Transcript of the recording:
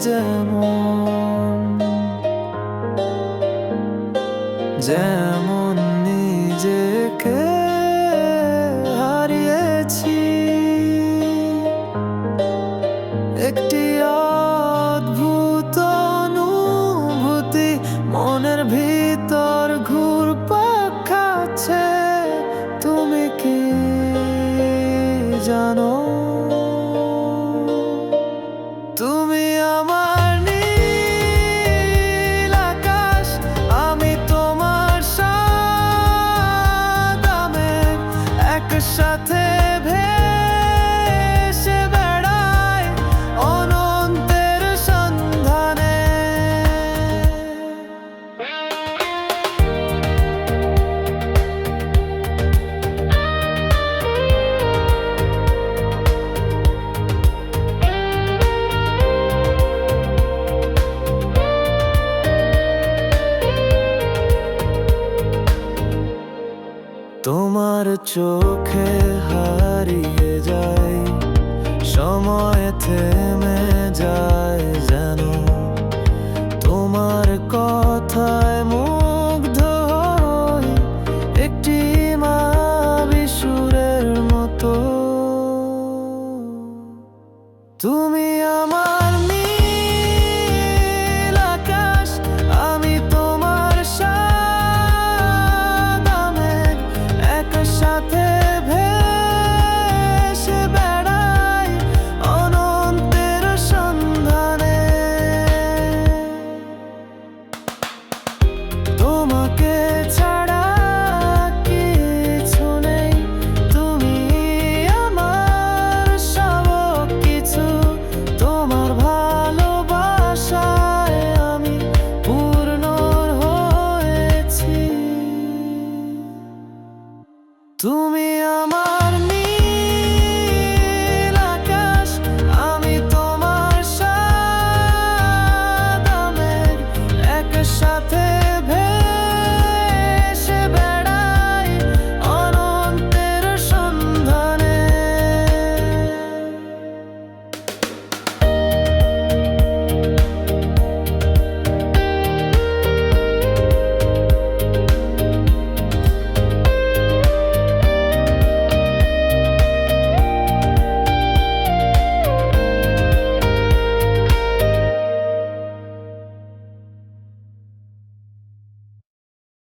যেমন যেমন নিজেকে হারিয়েছি একটি অদ্ভুত অনুভূতি মনের ভিতর ঘুরপাক খাচ্ছে। তুমি কি জানো তুমি আমার নীল আকাশ, আমি তোমার সাদা মেঘ, একসাথে ভেসে বেড়াই অনন্তের সন্ধানে। তোমার চোখে হারিয়ে যাই, সময় থেমে যায় যেন তোমার কথায় মুগ্ধ হই, একটি মায়াবী সুরের মতো। তুমি আমার নীল আকাশ, আমি তোমার সাদা মেঘ, একসাথে ভেসে বেড়াই অনন্তের সন্ধানে। তোমাকে ছাড়া কিছু নেই, তুমি আমার সব কিছু। তোমার ভালোবাসায় আমি পূর্ণ হয়েছি। তুমি